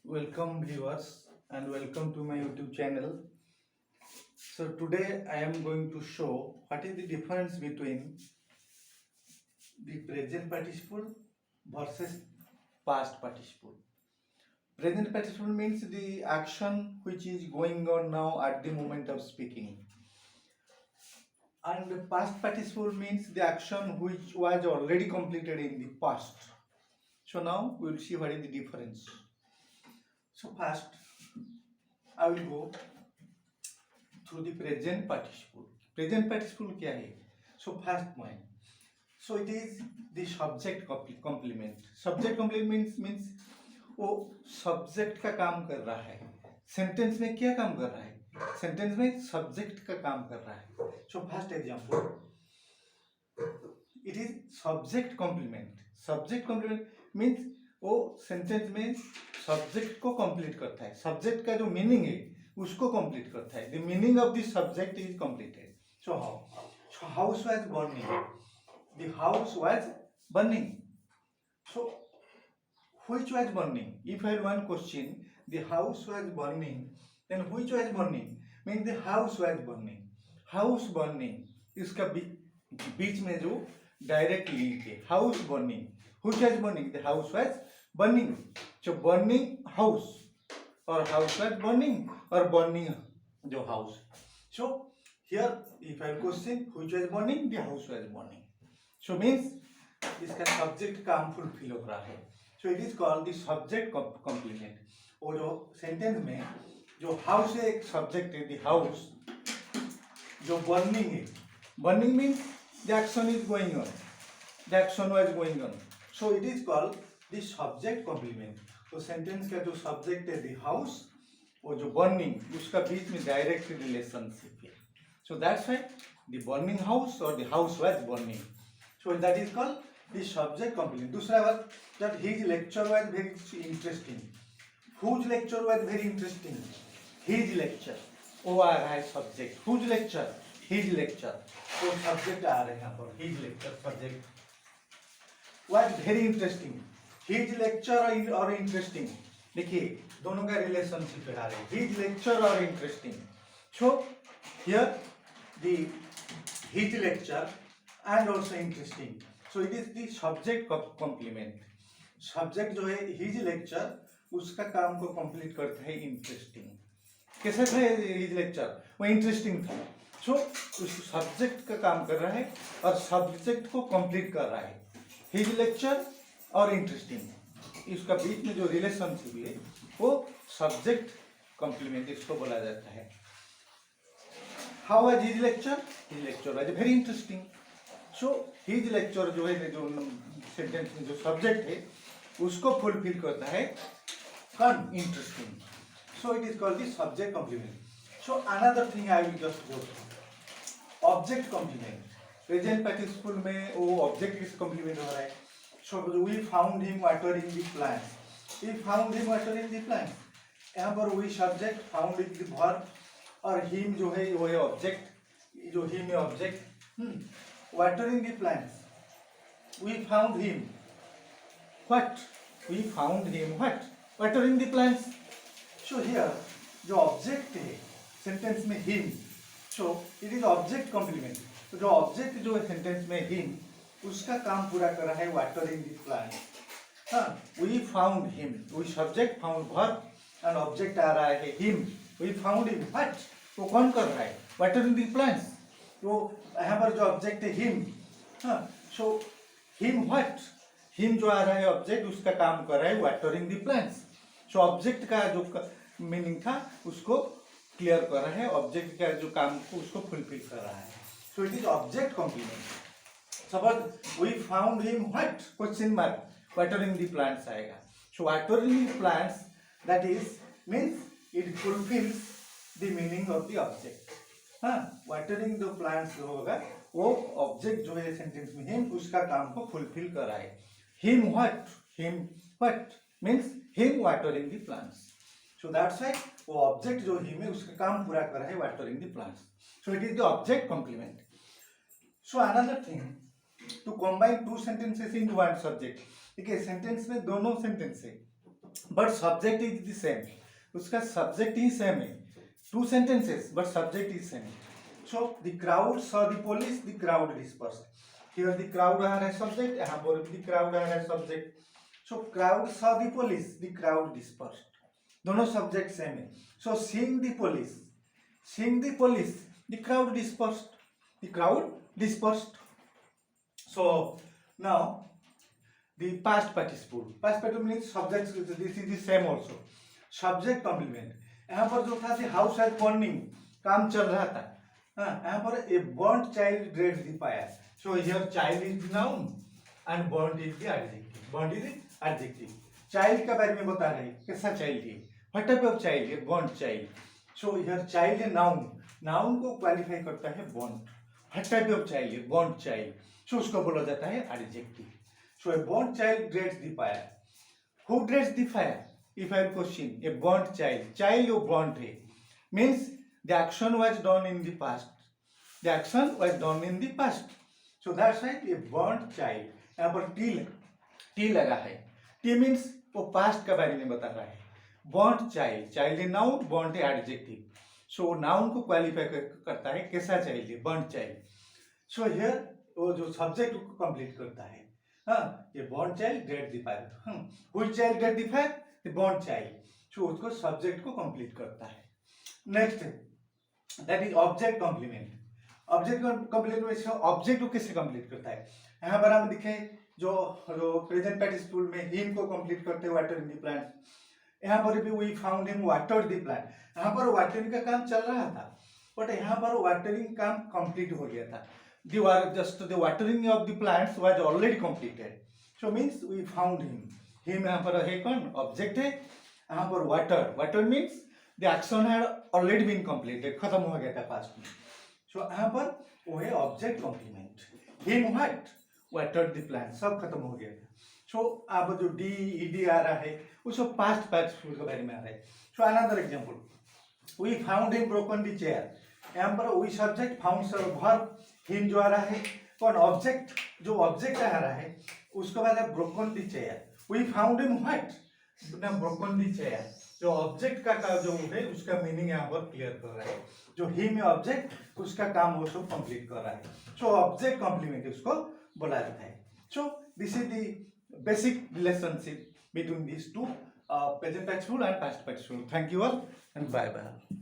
Welcome viewers and welcome to my YouTube channel. So today I am going to show what is the difference between the present participle versus past participle. Present participle means the action which is going on now at the moment of speaking, and past participle means the action which was already completed in the past. So now we will see what is the difference. So first I will go through the present participle. Present participle क्या है? So first point. So it is the subject complement. Subject complement means वो subject का काम कर रहा है. Sentence में क्या काम कर रहा है? सेंटेंस में सब्जेक्ट का काम कर रहा है. So first example, it is subject complement. Subject complement means वो सेंटेंस में सब्जेक्ट को कंप्लीट करता है. सब्जेक्ट का जो मीनिंग है उसको कंप्लीट करता है. The meaning of the subject is completed. So house was burning. The house was burning. So which was burning? If I have one question, the house was burning, then which was burning? Means the house was burning. House burning इसका बीच में जो direct link है. House burning. which was burning? The house was burning. So burning house or house was burning or burning जो house. So here if I question which was burning, the house was burning. So means इसका subject काम fulfil हो रहा है. So it is called the subject complement. और जो sentence में जो हाउस है एक सब्जेक्ट है. द हाउस जो बर्निंग है. Burning means the action is going on. The action was going on. So it is called the subject complement. तो सेंटेंस का जो सब्जेक्ट है द हाउस और जो बर्निंग उसका बीच में डायरेक्ट रिलेशनशिप है. So that's why the burning house और the house was burning. So that is called the subject complement. दूसरा बात that his lecture was very interesting. Whose lecture was very interesting? His lecture. वो आ रहा है subject. Whose lecture? His lecture. तो subject आ रहे हैं यहाँ पर. His lecture subject was very interesting. His lecture or interesting. देखिए दोनों का relationship आ रहा है. His lecture or interesting. So here the his lecture and also interesting. So it is the subject complement. Subject जो है हिज लेक्चर उसका काम को कंप्लीट करता है इंटरेस्टिंग. कैसा था हिज लेक्चर? वो इंटरेस्टिंग था. सो उस सब्जेक्ट का काम कर रहा है और सब्जेक्ट को कंप्लीट कर रहा है. हिज लेक्चर और इंटरेस्टिंग इसका बीच में जो रिलेशनशिप है वो सब्जेक्ट कॉम्प्लीमेंट इसको बोला जाता है. How was his lecture? His lecture was very interesting. So his lecture जो है जो सेंटेंस में जो सब्जेक्ट है उसको फुलफिल करता है कौन? Interesting. So it is called the subject complement. So another thing I will just go through object complement. Present participle में वो ऑब्जेक्ट किस कॉम्प्लीमेंट हो रहा है? So we found him watering the plants. We found him watering the plants. यहाँ पर we subject, found is the verb और him जो है वो है ऑब्जेक्ट. जो हिम है object. Watering the plants. We found him. What? We found him. What? Watering the plants. So here, जो ऑब्जेक्ट है सेंटेंस में him. So it is object complement. तो जो ऑब्जेक्ट जो है सेंटेंस में him उसका काम पूरा कर रहा है watering the plants. हाँ, we found him. We subject found verb and object आ रहा है him. We found him. What? वो कौन कर रहा है? Watering the plants. तो यहाँ पर जो ऑब्जेक्ट है हिम. हाँ, सो हिम व्हाट? हिम जो आ रहा है ऑब्जेक्ट उसका काम कर रहा है watering the plants. So object का जो मीनिंग था उसको क्लियर कर रहा है. ऑब्जेक्ट का जो काम को उसको फुलफिल कर रहा है. So it is object complement. Suppose we found him what? Question mark. Watering the plants आएगा. So watering the plants that is means it fulfils the meaning of the object. हाँ, वाटरिंग द प्लांट्स जो होगा वो object जो है sentence में him उसका काम को फुलफिल कर रहा है. Him what? Him what means him watering the plants. So that's why वो ऑब्जेक्ट जो हिम है उसका काम पूरा कर रहा है watering the plants. So it is the object complement. So another thing to combine two sentences in one subject. देखिए सेंटेंस में दोनों सेंटेंस है. But subject is the same, उसका सब्जेक्ट ही सेम है, 2 sentences but subject is same. So the crowd saw the police, the crowd dispersed. Here the crowd है subject, यहाँ पर भी the crowd है subject. So crowd saw the police, the crowd dispersed. दोनों subject same है. So seeing the police, the crowd dispersed. The crowd dispersed. So now the past participle. Past participle means subject. This is the same also. Subject complement. यहाँ पर जो था house wife bonding काम चल रहा था, हाँ, यहाँ पर a burnt child dreads the fire. So here child is noun and burnt is the adjective. Burnt is adjective. Child के बारे में बता रहे हैं, कैसा चाइल्ड है, व्हाट टाइप ऑफ चाइल्ड है, burnt child. So here child है नाउन, नाउन को क्वालिफाई करता है burnt. What type of child है, बॉन्ड चाइल्ड. सो उसको बोला जाता है adjective. So a burnt child dreads the fire. Who dreads the fire? If I have question, a burnt child or burnt है, means the action was done in the past. The action was done in the past. So that's why a burnt child. यहाँ पर T लगा है. T means वो past के बारे में बता रहा है. burnt child, child है noun, burnt है adjective. So noun को qualify करता है कैसा child है, burnt child. So here वो जो subject को complete करता है, हाँ, ये burnt child dread the fire. Which child dread the fire? The bond child. So उसको सब्जेक्ट को कंप्लीट करता है. Next that is object complement. Object complement object को कैसे कंप्लीट करता है? यहाँ पर हम दिखे जो प्रेजेंट पार्टिसिपल में हिम को कंप्लीट करते हैं वाटरिंग द प्लांट. यहाँ पर भी we found him water the plant. यहाँ पर वाटरिंग का काम चल रहा था, बट यहाँ पर वाटरिंग काम कंप्लीट हो गया था. The watering of the plants was already completed. So means we found him. Him यहाँ पर है कौन, ऑब्जेक्ट है. यहाँ पर water, water means the action had already been completed, खत्म हो गया था पास्ट में. सो यहाँ पर वो है object complement. Him what, water the plant, सब खत्म हो गया था. सो अब जो डी ईडी आ रहा है वो सब पास्ट पार्टिसिपल के बारे में आ रहा है. So another example, we found him broken the chair. यहाँ पर we subject, found verb, him जो आ रहा है कौन, ऑब्जेक्ट. जो ऑब्जेक्ट आ रहा है उसके बाद है broken the chair. We found him what? Broken the chair. जो ऑब्जेक्ट का जो है उसका मीनिंग यहाँ पर क्लियर कर रहा है. जो ही में ऑब्जेक्ट उसका काम वो सब कंप्लीट कर रहा है. सो ऑब्जेक्ट कॉम्प्लीमेंट उसको बोला जाता है. So this is the basic relationship between this two present participle and past participle. Thank you all and bye bye.